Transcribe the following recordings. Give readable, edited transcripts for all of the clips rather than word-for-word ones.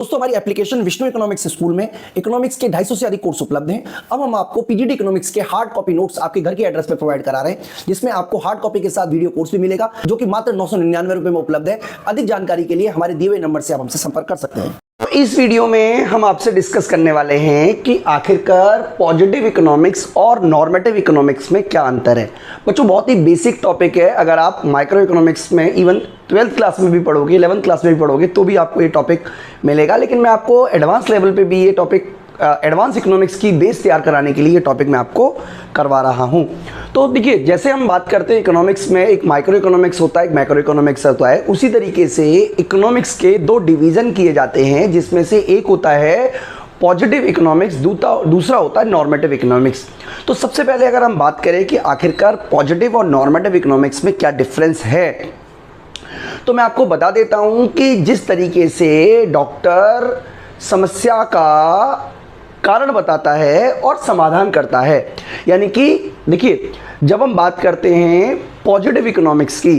दोस्तों हमारी application Vishnu economics school में इकोनॉमिक्स के 250 से अधिक कोर्स उपलब्ध हैं। अब हम आपको पीजीडी इकोनॉमिक्स के हार्ड कॉपी नोट्स आपके घर के एड्रेस पर प्रोवाइड करा रहे हैं, जिसमें आपको हार्ड कॉपी के साथ वीडियो कोर्स भी मिलेगा, जो कि मात्र 999 रुपए में उपलब्ध है। अधिक जानकारी के लिए हमारे दिए हुए नंबर से आप हमसे संपर्क कर सकते हैं। तो इस वीडियो में हम आपसे डिस्कस करने वाले हैं कि आखिरकार पॉजिटिव इकोनॉमिक्स और नॉर्मेटिव इकोनॉमिक्स में क्या अंतर है। बच्चों बहुत ही बेसिक टॉपिक है। अगर आप माइक्रो इकोनॉमिक्स में इवन 12th क्लास में भी पढ़ोगे, 11th क्लास में भी पढ़ोगे तो भी आपको ये टॉपिक मिलेगा, लेकिन मैं आपको एडवांस लेवल पे भी ये टॉपिक एडवांस इकोनॉमिक्स की बेस तैयार कराने के लिए ये टॉपिक मैं आपको करवा रहा हूँ। तो देखिए, जैसे हम बात करते हैं इकोनॉमिक्स में एक माइक्रो इकोनॉमिक्स होता है, एक मैक्रो इकोनॉमिक्स होता है, उसी तरीके से इकोनॉमिक्स के दो डिवीज़न किए जाते हैं, जिसमें से एक होता है पॉजिटिव इकोनॉमिक्स, दूसरा होता है नॉर्मेटिव इकोनॉमिक्स। तो सबसे पहले अगर हम बात करें कि आखिरकार पॉजिटिव और नॉर्मेटिव इकोनॉमिक्स में क्या डिफरेंस है, तो मैं आपको बता देता हूं कि जिस तरीके से डॉक्टर समस्या का कारण बताता है और समाधान करता है, यानी कि देखिए जब हम बात करते हैं पॉजिटिव इकोनॉमिक्स की,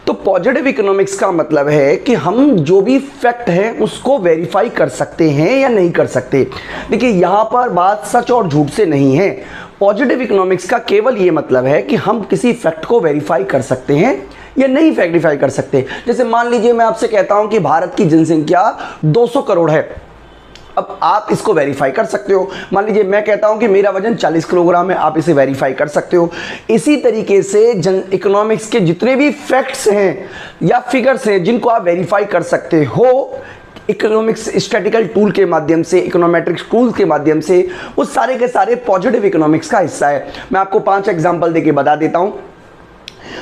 तो पॉजिटिव इकोनॉमिक्स का मतलब है कि हम जो भी फैक्ट है उसको वेरीफाई कर सकते हैं या नहीं कर सकते। देखिए यहाँ पर बात सच और झूठ से नहीं है। पॉजिटिव इकोनॉमिक्स का केवल ये मतलब है कि हम किसी फैक्ट को वेरीफाई कर सकते हैं या नहीं वेरीफाई कर सकते। जैसे मान लीजिए मैं आपसे कहता हूं कि भारत की जनसंख्या 200 करोड़ है। अब आप इसको वेरीफाई कर सकते हो। मान लीजिए मैं कहता हूं कि मेरा वजन 40 किलोग्राम है, आप इसे वेरीफाई कर सकते हो। इसी तरीके से इकोनॉमिक्स के जितने भी फैक्ट्स हैं या फिगर्स हैं जिनको आप वेरीफाई कर सकते हो इकोनॉमिक्स स्टैटिकल टूल के माध्यम से, इकोनोमेट्रिक्स टूल के माध्यम से, वो सारे के सारे पॉजिटिव इकोनॉमिक्स का हिस्सा है। मैं आपको 5 एग्जाम्पल देके बता देता हूं।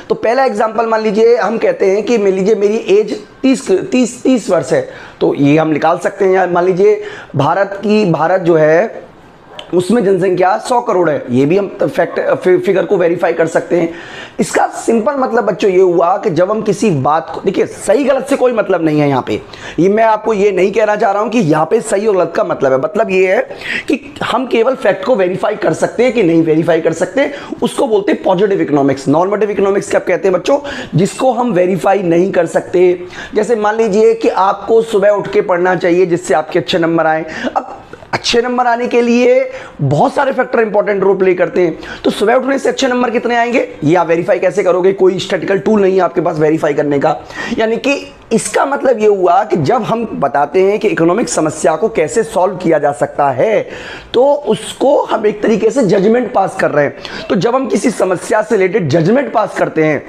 तो पहला एग्जाम्पल मान लीजिए हम कहते हैं कि मान लीजिए मेरी एज 30 वर्ष है, तो ये हम निकाल सकते हैं। मान लीजिए भारत जो है उसमें जनसंख्या 100 करोड़ है, ये भी हम फिगर को वेरीफाई कर सकते हैं। इसका सिंपल मतलब बच्चों ये हुआ कि जब हम किसी बात को, देखिए सही गलत से कोई मतलब नहीं है यहाँ पे, ये मैं आपको ये नहीं कहना चाह रहा हूँ कि यहाँ पे सही और गलत का मतलब है। मतलब ये है कि हम केवल फैक्ट को वेरीफाई कर सकते हैं कि नहीं वेरीफाई कर सकते, उसको बोलते हैं पॉजिटिव इकोनॉमिक्स। नॉर्मेटिव इकोनॉमिक्स क्या कहते हैं बच्चों, जिसको हम वेरीफाई नहीं कर सकते। जैसे मान लीजिए कि आपको सुबह उठ के पढ़ना चाहिए जिससे आपके अच्छे नंबर आए। अब अच्छे नंबर आने के लिए बहुत सारे फैक्टर इंपॉर्टेंट रोल प्ले करते हैं, तो सुबह उठने से अच्छे नंबर कितने आएंगे ये आप वेरीफाई कैसे करोगे? कोई स्टैटिकल टूल नहीं है आपके पास वेरीफाई करने का। यानी कि इसका मतलब ये हुआ कि जब हम बताते हैं कि इकोनॉमिक समस्या को कैसे सॉल्व किया जा सकता है, तो उसको हम एक तरीके से जजमेंट पास कर रहे हैं। तो जब हम किसी समस्या से रिलेटेड जजमेंट पास करते हैं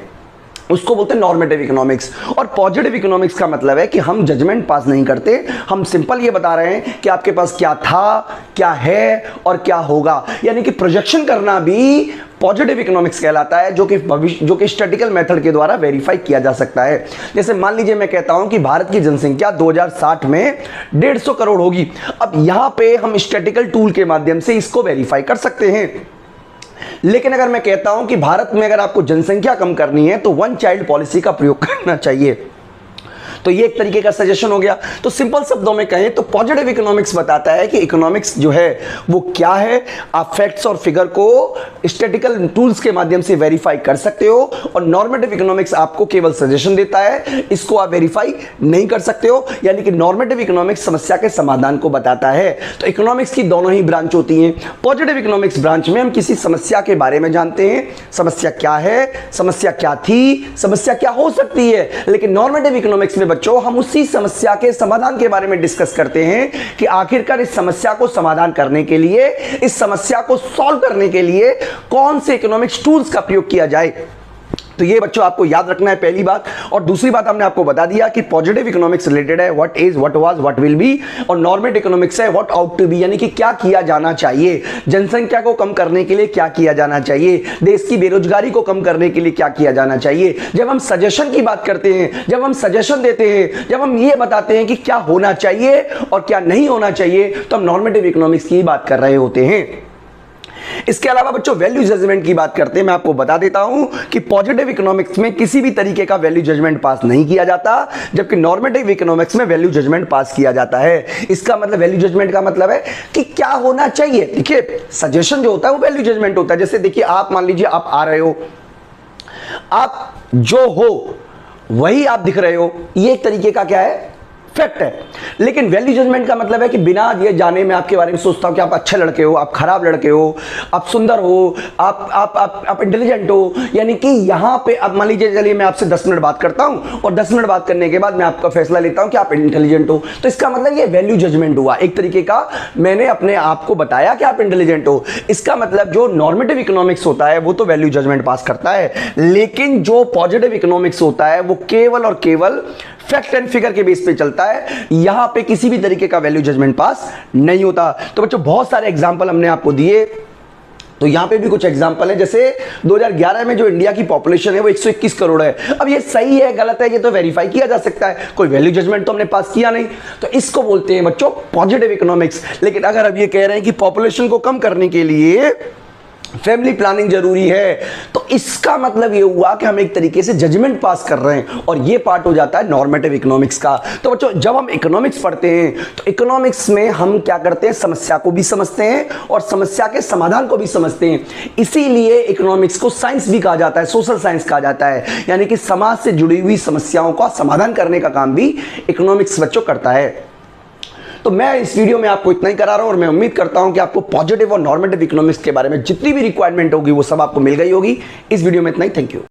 उसको बोलते हैं नॉर्मेटिव इकोनॉमिक्स। और पॉजिटिव इकोनॉमिक्स का मतलब है कि हम जजमेंट पास नहीं करते, हम सिंपल ये बता रहे हैं कि आपके पास क्या था, क्या है और क्या होगा। यानी कि प्रोजेक्शन करना भी पॉजिटिव इकोनॉमिक्स कहलाता है, जो कि स्टैटिकल मेथड के द्वारा वेरीफाई किया जा सकता है। जैसे मान लीजिए मैं कहता हूं कि भारत की जनसंख्या 2060 में 150 करोड़ होगी। अब यहां पे हम स्टैटिकल टूल के माध्यम से इसको वेरीफाई कर सकते हैं। लेकिन अगर मैं कहता हूं कि भारत में अगर आपको जनसंख्या कम करनी है तो वन चाइल्ड पॉलिसी का प्रयोग करना चाहिए, तो ये एक तरीके का सजेशन हो गया। तो सिंपल शब्दों में कहें तो पॉजिटिव इकोनॉमिक्स बताता है कि इकोनॉमिक्स जो है वो क्या है, आप फैक्ट्स और फिगर को स्टैटिकल टूल्स के माध्यम से वेरीफाई कर सकते हो, और नॉर्मेटिव इकोनॉमिक्स आपको केवल सजेशन देता है, इसको आप वेरीफाई नहीं कर सकते हो। यानी कि नॉर्मेटिव इकोनॉमिक्स समस्या के समाधान को बताता है। तो इकोनॉमिक्स की दोनों ही ब्रांच होती हैं। पॉजिटिव इकोनॉमिक्स ब्रांच में हम किसी समस्या के बारे में जानते हैं, समस्या क्या है, समस्या क्या थी, समस्या क्या हो सकती है। लेकिन नॉर्मेटिव इकोनॉमिक्स में बच्चों हम उसी समस्या के समाधान के बारे में डिस्कस करते हैं कि आखिरकार इस समस्या को समाधान करने के लिए, इस समस्या को सॉल्व करने के लिए कौन से इकोनॉमिक्स टूल्स का प्रयोग किया जाए। तो ये बच्चों आपको याद रखना है पहली बात। और दूसरी बात हमने आपको बता दिया कि पॉजिटिव इकोनॉमिक्स रिलेटेड है what is, what was, what will be, और नॉर्मेटिव इकोनॉमिक्स है व्हाट आउट टू बी, यानी कि क्या किया जाना चाहिए। जनसंख्या को कम करने के लिए क्या किया जाना चाहिए, देश की बेरोजगारी को कम करने के लिए क्या किया जाना चाहिए। जब हम सजेशन की बात करते हैं, जब हम सजेशन देते हैं, जब हम ये बताते हैं कि क्या होना चाहिए और क्या नहीं होना चाहिए, तो हम नॉर्मेटिव इकोनॉमिक्स की बात कर रहे होते हैं। इसके अलावा बच्चों वैल्यू जजमेंट की बात करते हैं। मैं आपको बता देता हूं कि पॉजिटिव इकोनॉमिक्स में किसी भी तरीके का वैल्यू जजमेंट पास नहीं किया जाता, जबकि नॉर्मेटिव इकोनॉमिक्स में वैल्यू जजमेंट पास किया जाता है। इसका मतलब वैल्यू जजमेंट का मतलब है कि क्या होना चाहिए। देखिए सजेशन जो होता है वो वैल्यू जजमेंट होता है। जैसे देखिए आप मान लीजिए आप आ रहे हो, आप जो हो वही आप दिख रहे हो, ये एक तरीके का क्या है फैक्ट है। लेकिन वैल्यू जजमेंट का मतलब है कि बिना ये जाने मैं आपके बारे में सोचता हूं कि आप अच्छे लड़के हो, आप खराब लड़के हो, आप सुंदर हो, आप इंटेलिजेंट हो, यानी कि यहां पे अब मान लीजिए चलिए मैं आपसे 10 मिनट बात करता हूं और 10 मिनट बात करने के बाद मैं आपका फैसला लेता हूं कि आप इंटेलिजेंट हो, तो इसका मतलब ये वैल्यू जजमेंट हुआ, एक तरीके का मैंने अपने आप को बताया कि आप इंटेलिजेंट हो। इसका मतलब जो नॉर्मेटिव इकोनॉमिक्स होता है वो तो वैल्यू जजमेंट पास करता है, लेकिन जो पॉजिटिव इकोनॉमिक्स होता है वो केवल और केवल फैक्ट एंड फिगर के बेस पे चलता है, यहां पे किसी भी तरीके का वैल्यू जजमेंट पास नहीं होता। तो बच्चों बहुत सारे एग्जांपल हमने आपको दिए, तो यहां पे भी कुछ एग्जांपल है। जैसे 2011 में जो इंडिया की पॉपुलेशन है वो 121 करोड़ है। अब ये सही है गलत है ये तो वेरीफाई किया जा सकता है, कोई वैल्यू जजमेंट तो हमने पास किया नहीं, तो इसको बोलते हैं बच्चों पॉजिटिव इकोनॉमिक्स। लेकिन अगर अब ये कह रहे हैं कि पॉपुलेशन को कम करने के लिए फैमिली प्लानिंग जरूरी है, तो इसका मतलब ये हुआ कि हम एक तरीके से जजमेंट पास कर रहे हैं, और ये पार्ट हो जाता है नॉर्मेटिव इकोनॉमिक्स का। तो बच्चों जब हम इकोनॉमिक्स पढ़ते हैं तो इकोनॉमिक्स में हम क्या करते हैं, समस्या को भी समझते हैं और समस्या के समाधान को भी समझते हैं। इसीलिए इकोनॉमिक्स को साइंस भी कहा जाता है, सोशल साइंस कहा जाता है, यानी कि समाज से जुड़ी हुई समस्याओं का समाधान करने का काम भी इकोनॉमिक्स बच्चों करता है। तो मैं इस वीडियो में आपको इतना ही करा रहा हूं, और मैं उम्मीद करता हूं कि आपको पॉजिटिव और नॉर्मेटिव इकोनॉमिक्स के बारे में जितनी भी रिक्वायरमेंट होगी वो सब आपको मिल गई होगी। इस वीडियो में इतना ही, थैंक यू।